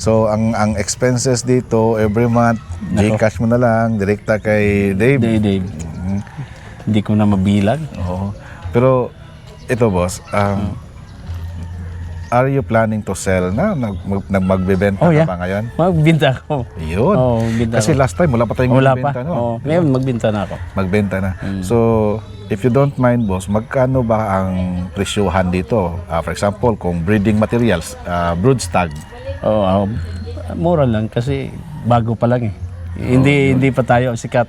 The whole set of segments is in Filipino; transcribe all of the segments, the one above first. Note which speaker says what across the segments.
Speaker 1: So ang expenses dito every month, Gcash mo na lang direkta kay Dave.
Speaker 2: Dave. Hindi ko na mabilang.
Speaker 1: Oo. Pero ito boss, are you planning to sell na? Magbebenta ka ba ngayon?
Speaker 2: Magbinta ako.
Speaker 1: Yun.
Speaker 2: Magbinta
Speaker 1: Kasi
Speaker 2: ako.
Speaker 1: last time wala pa tayong
Speaker 2: Wala
Speaker 1: magbenta,
Speaker 2: pa.
Speaker 1: no?
Speaker 2: Ngayon magbinta na ako.
Speaker 1: Magbenta na. So, if you don't mind boss, magkano ba ang presyuhan dito? For example, kung breeding materials, broodstag.
Speaker 2: Mura lang kasi bago pa lang eh. Hindi pa tayo sikat.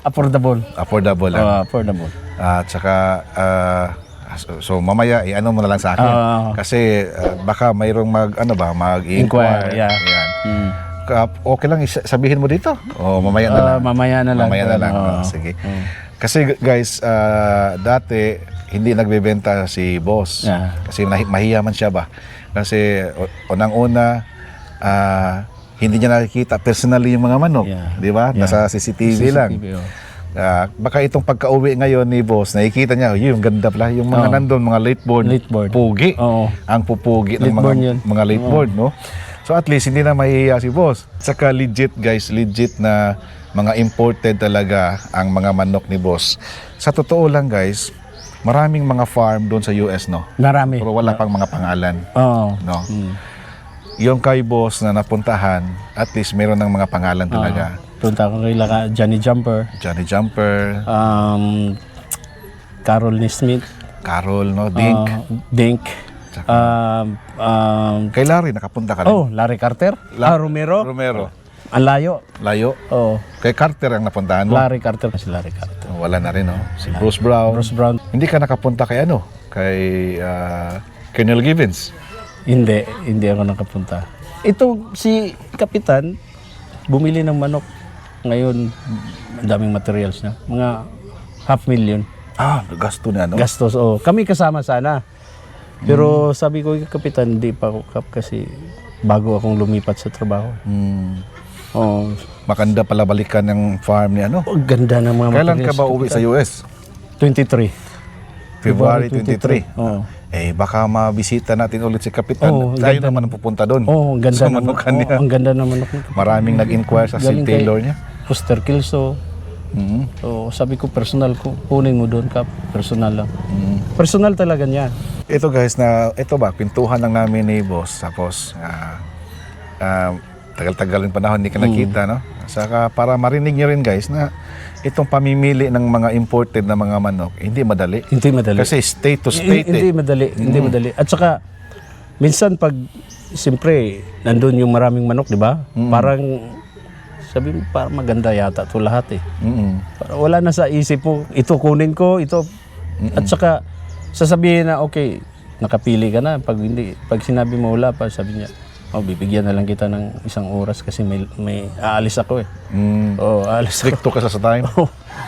Speaker 2: Affordable.
Speaker 1: Affordable lang.
Speaker 2: Affordable.
Speaker 1: At saka, so mamaya i-ano mo na lang sa akin. Kasi baka mayroong mag-inquire.
Speaker 2: Yeah.
Speaker 1: Ayan. Okay lang sabihin mo dito. O mamaya na lang.
Speaker 2: Mamaya na lang.
Speaker 1: Mamaya na lang. Sige. Kasi guys, dati hindi nagbebenta si boss.
Speaker 2: Yeah.
Speaker 1: Kasi mahiyaman siya ba? Kasi unang-una, hindi niya nakikita personally yung mga manok.
Speaker 2: Yeah.
Speaker 1: Di ba? Nasa CCTV lang. Baka itong pagka-uwi ngayon ni boss, nakikita niya, yung ganda pala, yung mga nandun, mga late board. Pugi. Ang pupugi ng mga late board, no? So at least hindi na mahihiya si boss. Saka legit guys, legit na mga imported talaga ang mga manok ni boss. Sa totoo lang guys, maraming mga farm doon sa US, no?
Speaker 2: Marami.
Speaker 1: Pero wala pang mga pangalan. No? Yung kay boss na napuntahan, at least meron ng mga pangalan talaga.
Speaker 2: Punta ako kay Johnny Jumper.
Speaker 1: Johnny Jumper.
Speaker 2: Carol Smith.
Speaker 1: Carol, no? Dink.
Speaker 2: Dink.
Speaker 1: Kay Larry, nakapunta ka rin.
Speaker 2: Larry Carter. Romero. Ang layo.
Speaker 1: Layo. Kay Carter ang napuntahan mo.
Speaker 2: Larry Carter. Si Larry Carter.
Speaker 1: Wala na rin, no? Si Bruce Brown. Hindi ka nakapunta kay Kay Colonel Gibbons.
Speaker 2: Hindi ako nakapunta. Ito si Kapitan, bumili ng manok. Ngayon, ang daming materials na. Mga 500,000.
Speaker 1: Gasto na, no?
Speaker 2: Gastos, Kami kasama sana. Pero sabi ko, Kapitan, hindi pa ako kasi bago akong lumipat sa trabaho.
Speaker 1: Maganda pala balikan ng farm ni
Speaker 2: Ganda ng mga
Speaker 1: Kailan
Speaker 2: materials.
Speaker 1: ka ba uwi sa US?
Speaker 2: 23.
Speaker 1: February 23. Baka mabisita natin ulit si Kapitan. Tayo naman ang pupunta doon.
Speaker 2: Ang ganda ng
Speaker 1: manukan niya.
Speaker 2: Ang ganda ng manok.
Speaker 1: Maraming nag-inquire sa St. Taylor niya.
Speaker 2: Foster Kilso. Sabi ko, personal ko. Kunin mo doon, Kap. Personal lang. Personal talaga niya.
Speaker 1: Ito guys, pintuhan lang namin ni boss. Tapos, tagal-tagal yung panahon, hindi ka nakita, no? Saka para marinig nyo rin guys na itong pamimili ng mga imported na mga manok, hindi madali.
Speaker 2: Hindi madali.
Speaker 1: Kasi state to state.
Speaker 2: Hindi madali. At saka, minsan pag, siyempre, nandun yung maraming manok, di ba? Parang, sabi mo, parang maganda yata ito lahat eh. Parang wala na sa isip mo, ito kunin ko, ito. At saka, sasabihin na, okay, nakapili ka na. Pag sinabi mo wala pa, sabi niya, bibigyan na lang kita ng 1 oras kasi may aalis ako eh. Aalis ako.
Speaker 1: Stricto ka sa time?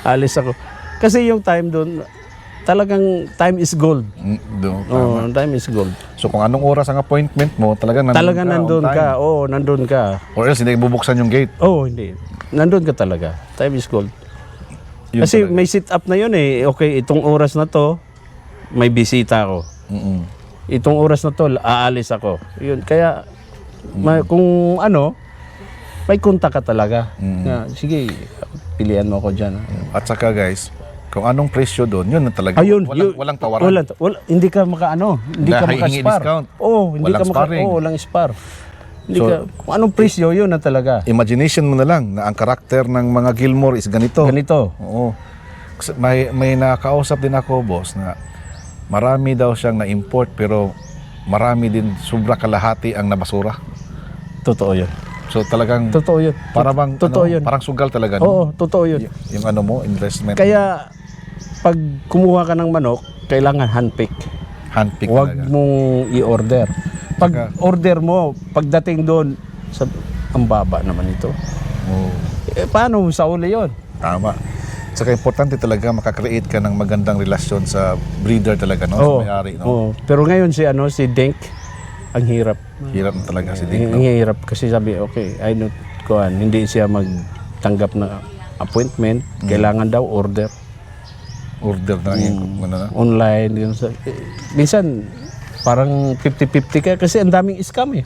Speaker 2: Aalis ako. Kasi yung time doon, talagang time is gold. Time is gold.
Speaker 1: So kung anong oras ang appointment mo, talagang
Speaker 2: nandun ka. Nandun ka.
Speaker 1: Or else hindi bubuksan yung gate?
Speaker 2: Hindi. Nandun ka talaga. Time is gold.
Speaker 1: Yun
Speaker 2: kasi
Speaker 1: talaga.
Speaker 2: may sit up na yun eh. Okay, itong oras na to, may bisita ako. Itong oras na to, aalis ako. Yun, kaya kung may kontak ka talaga. Sige, pilihan mo ako dyan.
Speaker 1: At saka guys, kung anong presyo doon, yun na talaga. Walang tawaran.
Speaker 2: Hindi ka hindi ka maka-spar. Hindi ka walang spar. Kung anong presyo, yun na talaga.
Speaker 1: Imagination mo na lang na ang karakter ng mga Gilmore is ganito. Oo. May nakausap din ako, boss, na marami daw siyang na-import pero marami din sobra kalahati ang nabasura.
Speaker 2: Totoo yun.
Speaker 1: So talagang
Speaker 2: totoo yun.
Speaker 1: Parang sugal talaga.
Speaker 2: No? Totoo yun.
Speaker 1: Yung investment.
Speaker 2: Kaya pag kumuha ka ng manok, kailangan handpick. Huwag mong i-order. Pag order mo, pagdating doon, ang baba naman ito. Paano sa uli yun?
Speaker 1: Tama. Saka importante talaga makakreate ka ng magandang relasyon sa breeder talaga, no? Sa may-ari, no?
Speaker 2: Pero ngayon si Dink, ang hirap.
Speaker 1: Hirap na talaga si Dink, no?
Speaker 2: Ang hirap kasi sabi, okay, hindi siya magtanggap na appointment, kailangan daw order.
Speaker 1: Order na yung
Speaker 2: online. Minsan, parang 50-50 ka kasi ang daming scam eh.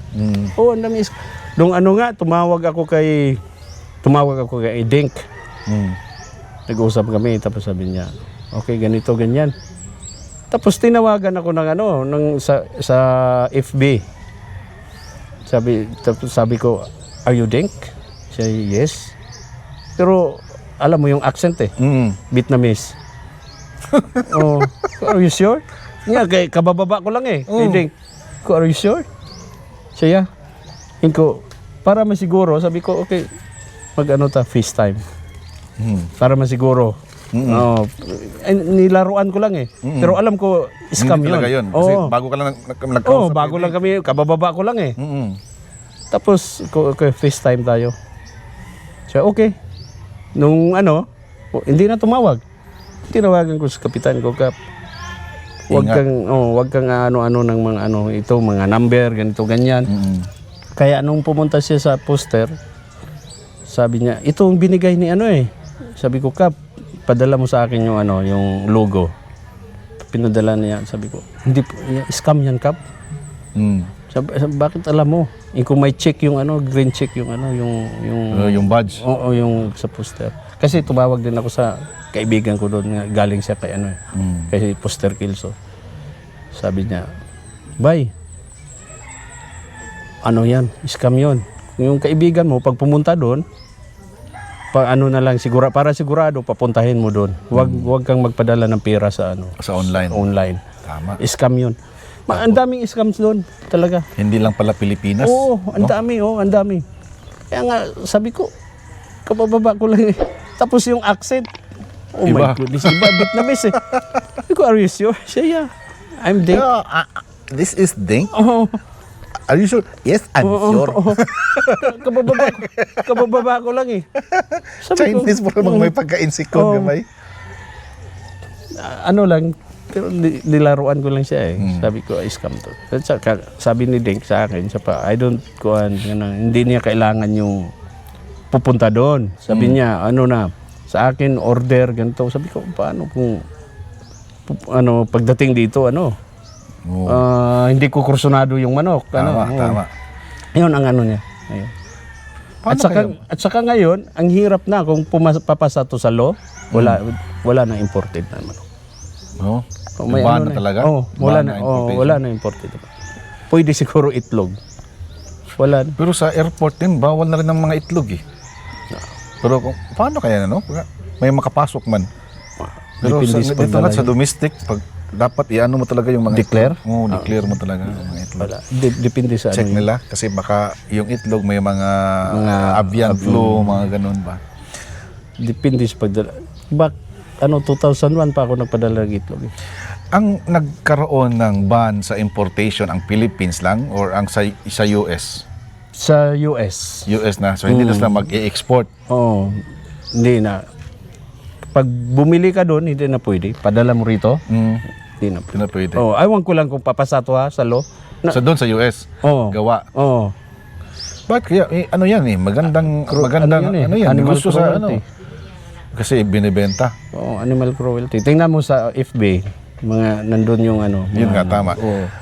Speaker 2: Oo, ang daming scam. Nung tumawag ako kay Dink. Nag-usap kami, tapos sabi niya, okay, ganito, ganyan. Tapos tinawagan ako sa FB. Tapos sabi ko, are you Dink? Siya, yes. Pero alam mo yung accent eh, Vietnamese. Oh, are you sure? Nga, kabababa ko lang eh. Dink, are you sure? Siya, Inko, para masiguro, sabi ko, okay, FaceTime. Para masiguro. Nilaruan ko lang eh. Pero alam ko, scam
Speaker 1: Hindi
Speaker 2: yun.
Speaker 1: talaga yun. Kasi bago ka lang nagkausap.
Speaker 2: Bago lang kami, kabababa ko lang eh. Tapos, FaceTime tayo. Siya, okay. Nung hindi na tumawag. Tinawagan ko sa kapitan ko, Kap. Wag kang ano-ano ng mga mga number, ganito, ganyan. Kaya nung pumunta siya sa poster, sabi niya, ito ang binigay ni Sabi ko, Kap, padala mo sa akin yung logo. Pinadala niya, sabi ko, hindi po, scam yan, Kap. Sabi, bakit alam mo? Kung may check yung green check yung
Speaker 1: yung badge.
Speaker 2: Oo, yung sa poster. Kasi tumawag din ako sa kaibigan ko doon, galing siya kay kay Poster Kilso. Sabi niya, "Bay, yan, scam yun. Yung kaibigan mo, pag pumunta doon, na lang, para sigurado, papuntahin mo doon. Huwag kang magpadala ng pera sa
Speaker 1: online.
Speaker 2: Online.
Speaker 1: Tama.
Speaker 2: Scam yun. Ang daming scams doon, talaga.
Speaker 1: Hindi lang pala Pilipinas.
Speaker 2: Oo, ang dami, ang dami. Kaya nga, sabi ko, kabababa ko lang eh. Tapos yung accent,
Speaker 1: Iba.
Speaker 2: my goodness, iba, Vietnamese eh. Sabi ko, are you sure? Siya, yeah. I'm Dink.
Speaker 1: This is Dink?
Speaker 2: Oo.
Speaker 1: Are you sure? Yes, I'm sure.
Speaker 2: Kabababa ko lang eh. Sabi
Speaker 1: Chinese mo namang may pagka-insecure gamay.
Speaker 2: Lang, pero nilaruan ko lang siya eh. Sabi ko, scam to. At saka, sabi ni Dink sa akin, hindi niya kailangan yung pupunta doon. Sabi niya, sa akin, order, ganito. Sabi ko, paano kung, pagdating dito, hindi ko kursunado yung manok.
Speaker 1: Tama.
Speaker 2: Yun ang niya. Ayun. At saka ngayon, ang hirap na kung papasa to sa law, wala na imported na manok.
Speaker 1: No? Ban na talaga?
Speaker 2: Wala na imported. Pwede siguro itlog. Wala na.
Speaker 1: Pero sa airport din, bawal na rin ang mga itlog eh. Pero paano kaya may makapasok man. Pero dito na sa domestic, pag dapat mo talaga yung mga
Speaker 2: declare?
Speaker 1: Oo, declare mo talaga yung mga itlog.
Speaker 2: Depende sa
Speaker 1: check nila kasi baka yung itlog may mga avian flu, mga ganun ba.
Speaker 2: Depende sa pagdala. 2001 pa ako nagpadala ng itlog.
Speaker 1: Ang nagkaroon ng ban sa importation ang Philippines lang or ang sa US?
Speaker 2: Sa US.
Speaker 1: US na. So hindi na sila mag-i-export.
Speaker 2: Oo. Hindi na. Pag bumili ka doon, hindi na pwede. Padala mo rito, hindi na
Speaker 1: pwede.
Speaker 2: Aywan ko lang kung papasa to sa law.
Speaker 1: So doon sa US, gawa.
Speaker 2: Oo.
Speaker 1: Bakit kaya, yan magandang
Speaker 2: animal
Speaker 1: gusto
Speaker 2: cruelty.
Speaker 1: Kasi binibenta.
Speaker 2: Oo, animal cruelty. Tingnan mo sa FB, nandun yung
Speaker 1: Yun nga, tama.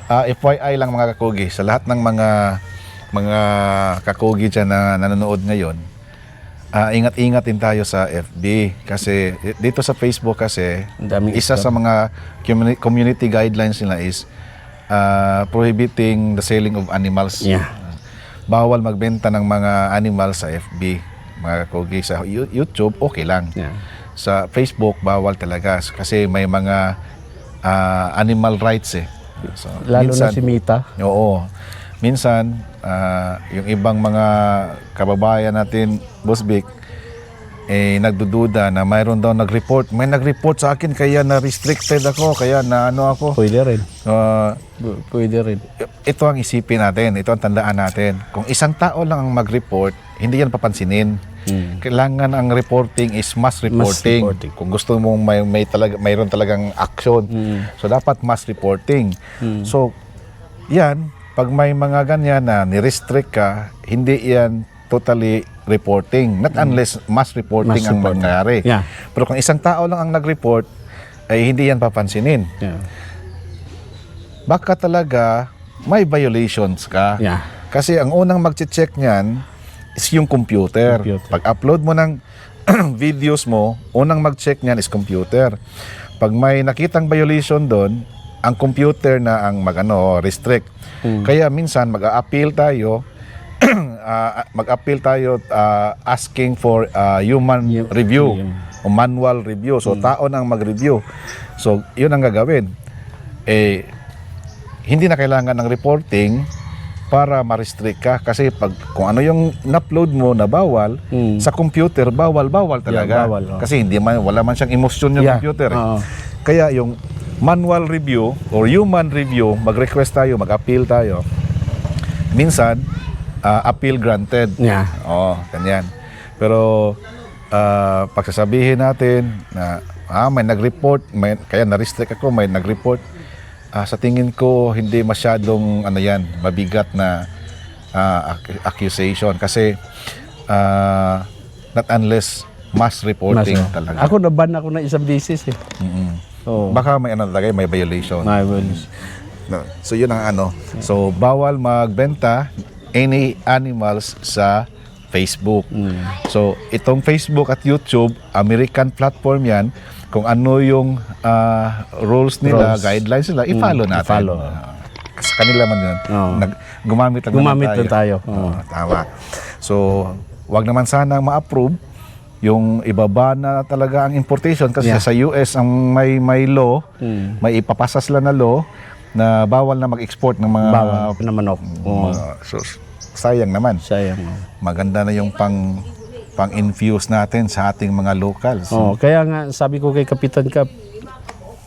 Speaker 1: FYI lang mga kakugi, sa lahat ng mga kakugi dyan na nanonood ngayon, ingat-ingat din tayo sa FB. Kasi dito sa Facebook kasi, isa sa mga community guidelines nila is prohibiting the selling of animals.
Speaker 2: Yeah.
Speaker 1: Bawal magbenta ng mga animals sa FB. Mga kakugi, sa YouTube, okay lang.
Speaker 2: Yeah.
Speaker 1: Sa Facebook, bawal talaga. Kasi may mga animal rights eh. So,
Speaker 2: lalo minsan, na si Mita.
Speaker 1: Oo. Minsan, yung ibang mga kababayan natin, Boss Vic, nagdududa na mayroon daw nag-report. May nag-report sa akin kaya na-restricted ako, kaya na ako.
Speaker 2: Pwede rin. Pwede rin.
Speaker 1: Ito ang isipin natin, ito ang tandaan natin. Kung isang tao lang ang mag-report, hindi yan papansinin. Kailangan ang reporting is mass reporting. Kung gusto mong mayroon talagang action, so dapat mass reporting. So, yan, pag may mga ganyan na ni-restrict ka, hindi yan totally reporting. Not unless mass reporting ang mangyari.
Speaker 2: Yeah.
Speaker 1: Pero kung isang tao lang ang nag-report, ay hindi yan papansinin.
Speaker 2: Yeah.
Speaker 1: baka talaga may violations ka.
Speaker 2: Yeah.
Speaker 1: Kasi ang unang mag-check niyan is yung computer. Pag-upload mo ng videos mo, unang mag-check niyan is computer. Pag may nakitang violation doon, ang computer na ang restrict. Kaya minsan mag-a-appeal tayo asking for human review o manual review. So tao nang mag-review. So yun ang gagawin. Hindi na kailangan ng reporting para ma-restrict ka kasi kung ano yung na-upload mo na bawal sa computer, bawal talaga.
Speaker 2: Bawal,
Speaker 1: Kasi wala man siyang emosyon yung computer. Kaya yung manual review or human review, mag-request tayo, mag-appeal tayo. Minsan appeal granted.
Speaker 2: Yeah.
Speaker 1: Ganyan. Pero pagsasabihin natin na may nag-report, kaya na-restrict ako, may nag-report. Sa tingin ko hindi masyadong mabigat na accusation kasi not unless mass reporting talaga.
Speaker 2: Ako naban ako na isang beses eh.
Speaker 1: Baka may talaga, may violation. So yun ang So bawal magbenta any animals sa Facebook. So itong Facebook at YouTube, American platform yan. Kung ano yung rules nila, guidelines nila, i-follow natin. Sa kanila man yun. Gumamit lang tayo. Tama. So, wag naman sana ma-approve yung ibaba na talaga ang importation kasi sa US ang may law, may ipapasa sila na law na bawal na mag-export ng mga
Speaker 2: manok.
Speaker 1: So, sayang naman. Maganda na yung pang-infuse natin sa ating mga locals.
Speaker 2: Kaya nga sabi ko kay Kapitan Kap,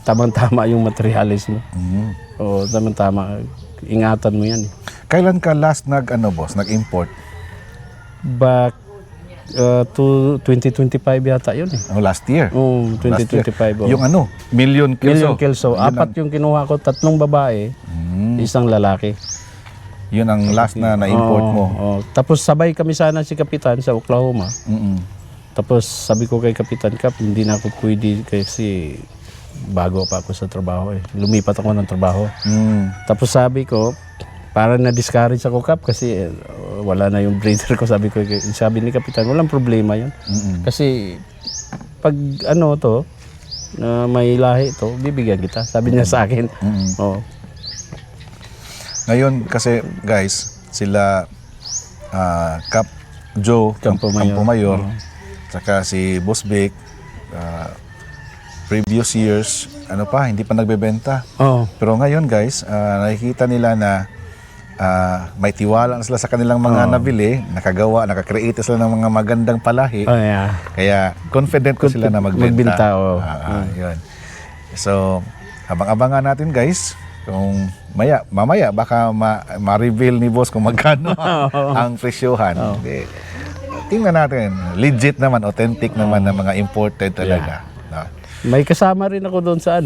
Speaker 2: tamang-tama yung materialis mo. Tamang-tama. Ingatan mo yan.
Speaker 1: Kailan ka last nag-import?
Speaker 2: Back to 2025 yata yun eh.
Speaker 1: Last year?
Speaker 2: 2025.
Speaker 1: Yung million kelso?
Speaker 2: Million kelso. 4 yung kinuha ko, 3 babae, 1 lalaki.
Speaker 1: Yun ang last na na-import mo.
Speaker 2: Tapos sabay kami sana si Kapitan sa Oklahoma. Tapos sabi ko kay Kapitan Kap, hindi na ako pwede kasi bago pa ako sa trabaho eh. Lumipat ako ng trabaho. Tapos sabi ko, para na-discourage ako Kap kasi wala na yung breeder ko. Sabi ni Kapitan, walang problema yun. Kasi pag may lahi to, bibigyan kita. Sabi niya sa akin.
Speaker 1: Ngayon kasi guys, sila Cap Joe Campomayor, saka si Boss Vic, previous years, hindi pa nagbebenta. Pero ngayon guys, nakikita nila na may tiwala na sila sa kanilang mga nabili, nakakreate sila ng mga magandang palahi. Kaya confident ko sila na magbenta. Yun. So, abang-abangan natin guys. Kung mamaya baka ma-reveal ni boss kung magkano ang presyohan. Tingnan natin. Legit naman, authentic naman ng mga imported talaga.
Speaker 2: May kasama rin ako doon sa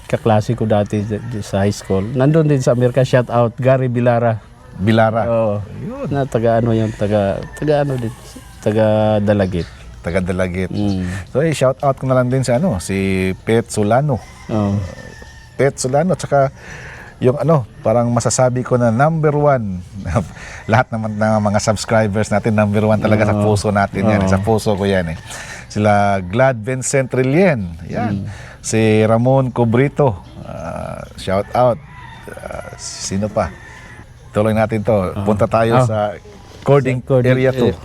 Speaker 2: kaklase ko dati sa high school. Nandun din sa Amerika, shout out Gary Bilara. Na taga Dalagit. So shout out ko na lang din sa si Pet Solano. Pet Solano, tsaka yung parang masasabi ko na number 1 lahat naman ng mga subscribers natin, number 1 talaga sa puso natin yan, sa puso ko yan sila Glad Vincent Trillian, yan. Si Ramon Cobrito, shout out. Sino pa? Tuloy natin to, punta tayo sa Cording Area 2.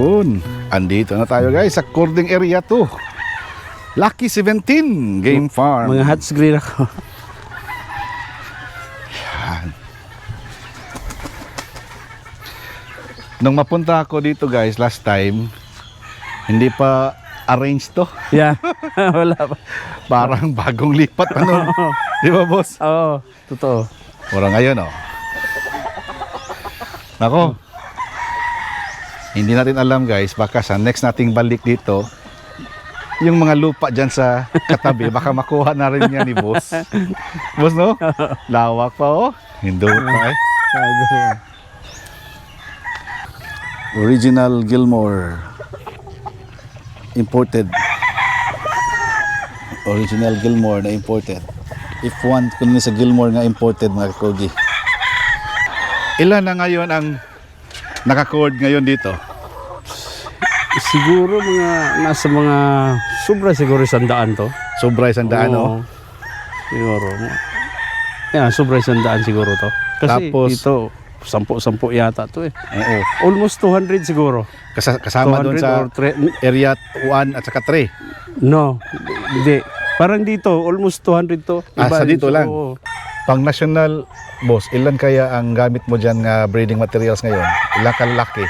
Speaker 1: Yun. Andito na tayo guys sa Cording Area 2. Lucky 17 Game Farm.
Speaker 2: Mga hats green ako.
Speaker 1: Yan. Nung mapunta ako dito guys last time, hindi pa arrange to.
Speaker 2: Yeah. Wala pa.
Speaker 1: Parang bagong lipat ano. Di ba boss?
Speaker 2: Oo, totoo.
Speaker 1: Wala ngayon oh. Nako. Hindi natin alam guys, baka sa next nating balik dito, yung mga lupa dyan sa katabi, baka makuha na rin yan ni boss. Boss no? Lawak pa oh. Hindi pa eh. Original Gilmore. Imported. Original Gilmore na imported. If one kunin sa Gilmore nga imported mga kakogi. Ilan na ngayon ang naka-cord ngayon dito?
Speaker 2: Siguro nasa mga sobra siguro 100 to.
Speaker 1: Sobra 100
Speaker 2: Oo. Siguro. Yeah, sobra 100 siguro to. Kasi
Speaker 1: Tapos,
Speaker 2: dito 10 yata to eh.
Speaker 1: Oo.
Speaker 2: Almost 200 siguro.
Speaker 1: Kasama doon
Speaker 2: 200
Speaker 1: sa
Speaker 2: or
Speaker 1: area 1 at saka 3.
Speaker 2: No, hindi. Parang dito, almost 200 to.
Speaker 1: Sa dito lang?
Speaker 2: Oo.
Speaker 1: Pang national, boss, ilan kaya ang gamit mo dyan nga breeding materials ngayon? Ilan kalaki?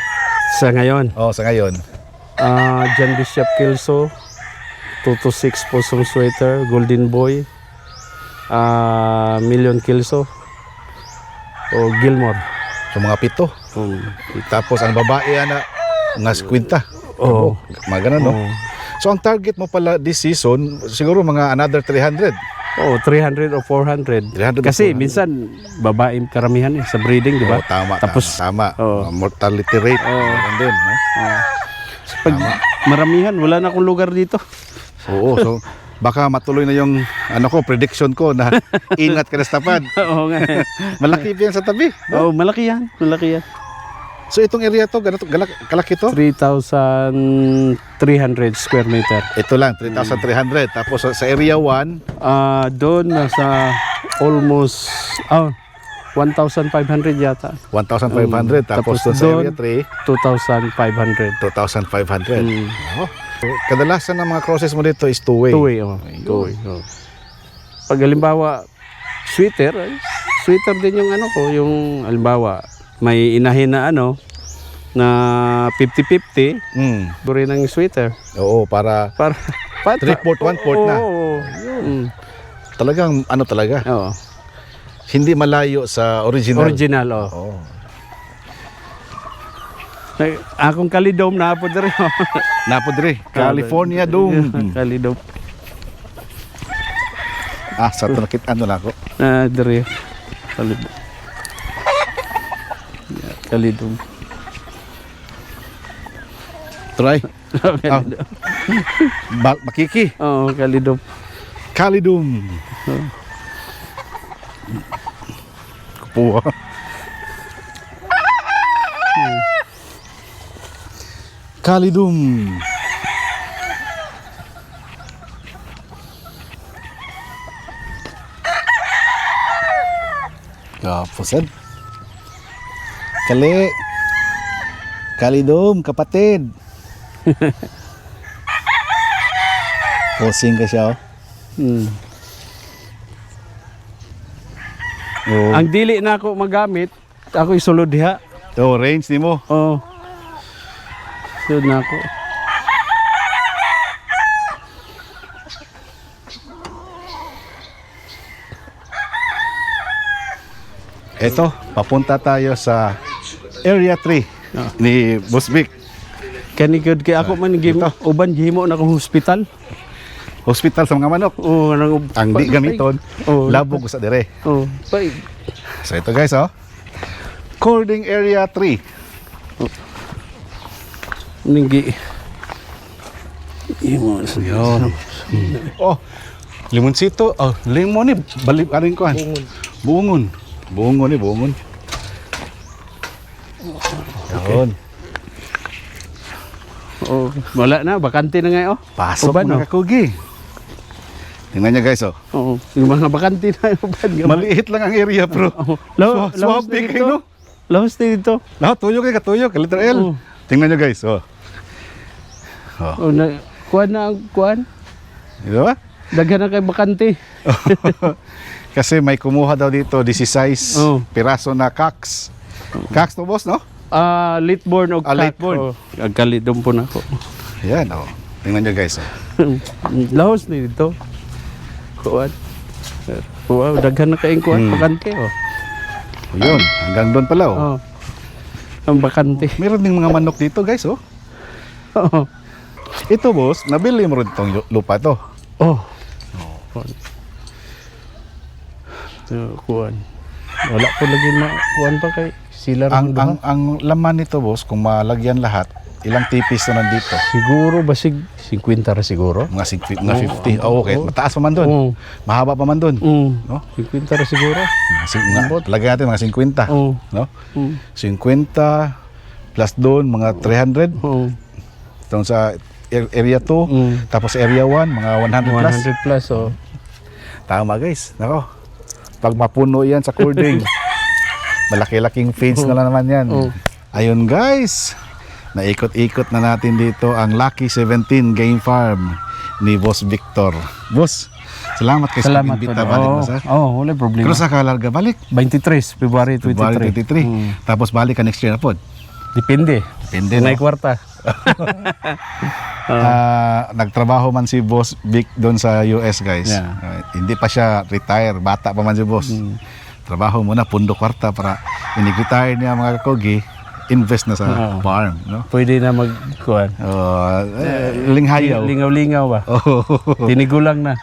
Speaker 2: Sa ngayon,
Speaker 1: Sa ngayon.
Speaker 2: John Bishop Kelso, 226 Possum Sweater, Golden Boy, Million Kelso, o Gilmore.
Speaker 1: So mga 7. Tapos ang babae na nga 50.
Speaker 2: Oo.
Speaker 1: Mga ganun, no?
Speaker 2: Oo.
Speaker 1: So ang target mo pala this season, siguro mga another 300.
Speaker 2: Oh, 300 o 400.
Speaker 1: 300 o
Speaker 2: Kasi
Speaker 1: 400.
Speaker 2: minsan babae karamihan sa breeding, di ba?
Speaker 1: Oo, tama,
Speaker 2: Tapos
Speaker 1: tama.
Speaker 2: Oo.
Speaker 1: Mortality rate. Meron din, no?
Speaker 2: pag maramihan, wala na akong lugar dito.
Speaker 1: Oo, so baka matuloy na yung prediction ko na ingat ka na sa tapad.
Speaker 2: Oo nga.
Speaker 1: Malaki pa yan sa tabi.
Speaker 2: Oh, malaki yan. Malaki yan.
Speaker 1: So itong area to, ganito, kalaki to?
Speaker 2: 3,300 square meter.
Speaker 1: Ito lang, 3,300. Tapos sa area 1,
Speaker 2: Doon nasa almost 1,500 yata.
Speaker 1: 1,500. Tapos
Speaker 2: Tapos
Speaker 1: doon sa area
Speaker 2: doon,
Speaker 1: 3,
Speaker 2: 2,500.
Speaker 1: 2,500.
Speaker 2: Mm.
Speaker 1: Oh. Kadalasan ng mga crosses mo dito is two-way.
Speaker 2: Two-way, oh. Two-way, oh. Pag halimbawa, sweater din yung yung halimbawa, may inahin na na 50-50, buri ng sweater.
Speaker 1: Oo, para 3/4, 1/4 na.
Speaker 2: Oo, yun.
Speaker 1: Talagang talaga.
Speaker 2: Oo.
Speaker 1: Hindi malayo sa original.
Speaker 2: Original, oh.
Speaker 1: Oo.
Speaker 2: Akong kalidom na po diri.
Speaker 1: Napodre, California Dome.
Speaker 2: Kalidom.
Speaker 1: Sa tunakit lang ako.
Speaker 2: Diri. Kalidom. Kalidom.
Speaker 1: Try. Makiki.
Speaker 2: Oo, kalidom.
Speaker 1: Kalidum. Kupuha. Kalidum. Kapusan. Kali. Kalidum, kapatid. Posing ka siya, oh. Oh.
Speaker 2: Ang dili na ako magamit, ako isulod diha.
Speaker 1: Oh, range ni mo.
Speaker 2: Oo. Sulod na ako.
Speaker 1: Eto, papunta tayo sa Area 3 ni Boss Vic.
Speaker 2: Kanikod kay ako man gimo uban gihimo na akong hospital.
Speaker 1: Hospital sa mga manok.
Speaker 2: Oo,
Speaker 1: Ang di gamiton, labog sa dire.
Speaker 2: Oo.
Speaker 1: So ito guys, oh. Cording Area 3.
Speaker 2: Ninggi. Imo
Speaker 1: Yun. Oh, limonsito. Oh, lemon ni balik aring ko. Bungon. Bungon ni bungon. Yun.
Speaker 2: Oh, wala na, bakante na ngayon.
Speaker 1: Pasok
Speaker 2: Uban,
Speaker 1: mga kakugi. Tingnan niya guys, oh.
Speaker 2: Oo, yung mga bakante na uban.
Speaker 1: Maliit lang ang area, bro.
Speaker 2: Lahos
Speaker 1: Swab big, no?
Speaker 2: Lahos dito.
Speaker 1: Lahat tuyok kay katuyok, letter L.
Speaker 2: Oo.
Speaker 1: Tingnan niyo guys, oh. Oh.
Speaker 2: Kuan na ang kuan.
Speaker 1: Di ba?
Speaker 2: Daghan na kay bakante.
Speaker 1: Kasi may kumuha daw dito 16 piraso na cocks. Cocks to boss, no?
Speaker 2: Late-born o
Speaker 1: late-born.
Speaker 2: Agkalidom po na ko.
Speaker 1: Yan, oh. Tingnan nyo guys. Oh.
Speaker 2: Lahos na dito. Kuan. Wow, daghan na kayong kuan. Bakante, oh.
Speaker 1: Yun, hanggang doon pala, oh.
Speaker 2: Oh. Ang bakante.
Speaker 1: Meron ding mga manok dito, guys, oh.
Speaker 2: Oo.
Speaker 1: Ito, boss, nabili mo rin itong lupa to.
Speaker 2: Oh. Kuan. Wala po lagi kuan pa kay sila rin
Speaker 1: ang laman nito, boss, kung malagyan lahat, ilang tipis na nandito?
Speaker 2: Siguro basig 50 ra siguro.
Speaker 1: Mga 50. Oh, okay. Mataas pa man doon. Mahaba pa man doon. No?
Speaker 2: 50 ra siguro.
Speaker 1: Lagyan natin mga 50. No? 50 plus doon, mga 300. Doon sa area 2. Tapos area 1, mga 100 plus.
Speaker 2: 100 plus, oh.
Speaker 1: Tama, guys. Nako. Pag mapuno yan sa cording, malaki-laking fence na lang naman yan. Ayun, guys. Naikot-ikot na natin dito ang Lucky 17 Game Farm ni Boss Victor. Boss, salamat kay sa pag-imbita balik mo sa.
Speaker 2: Wala problema.
Speaker 1: Pero sa kalarga balik?
Speaker 2: 23, February 23.
Speaker 1: Tapos balik ka next year na po?
Speaker 2: Depende.
Speaker 1: Depende, no?
Speaker 2: May kwarta.
Speaker 1: Nagtrabaho man si Boss Vic doon sa US, guys. Hindi pa siya retire. Bata pa man si Boss. Trabaho muna, pundo kwarta para inig-retire niya mga kakogi. Invest na sa farm, no?
Speaker 2: Pwede na magkuhan.
Speaker 1: Linghayaw.
Speaker 2: Lingaw-lingaw ba? Tinigulang na.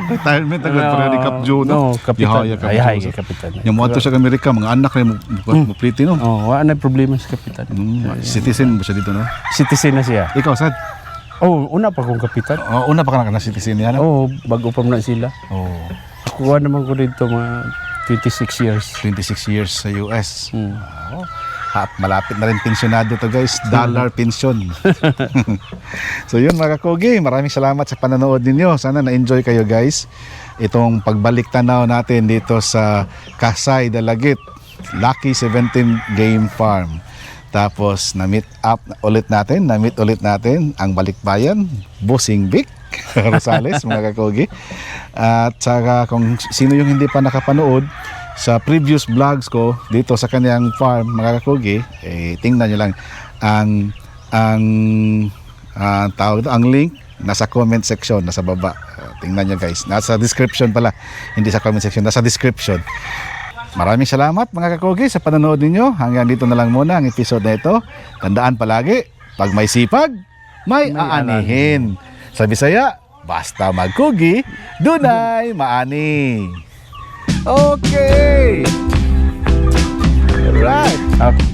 Speaker 1: Retirement agad para ni Cap Joe, no?
Speaker 2: Kapitan. Ay, kapitan.
Speaker 1: Yung mga to sa Amerika, mga anak na mo pretty, no?
Speaker 2: Wala na problema sa kapitan.
Speaker 1: Citizen ba siya dito, no?
Speaker 2: Citizen na siya.
Speaker 1: Ikaw, Sad?
Speaker 2: Una pa kong kapitan.
Speaker 1: Una pa ka na citizen niya, no?
Speaker 2: Bago pa na sila. Kuha naman ko dito mga 26 years.
Speaker 1: 26 years sa US. Malapit na rin pensyonado to, guys. Dollar pension. So yun mga kakogi, maraming salamat sa panonood ninyo. Sana na-enjoy kayo, guys. Itong pagbalik tanaw natin dito sa Kasay, Dalagit, Lucky 17 Game Farm. Tapos na-meet ulit natin ang balikbayan, Bossing Vic Rosales, mga kakogi. At saka kung sino yung hindi pa nakapanood sa previous vlogs ko dito sa kanyang farm, mga kakogi, tingnan nyo lang ang link nasa comment section, nasa baba. Tingnan nyo, guys, nasa description pala, hindi sa comment section, nasa description. Maraming salamat mga kakogi sa panonood ninyo. Hanggang dito na lang muna ang episode na ito. Tandaan palagi, pag may sipag, may aanihin. Sa Bisaya, basta magkugi, dunay maani. Okay. Alright.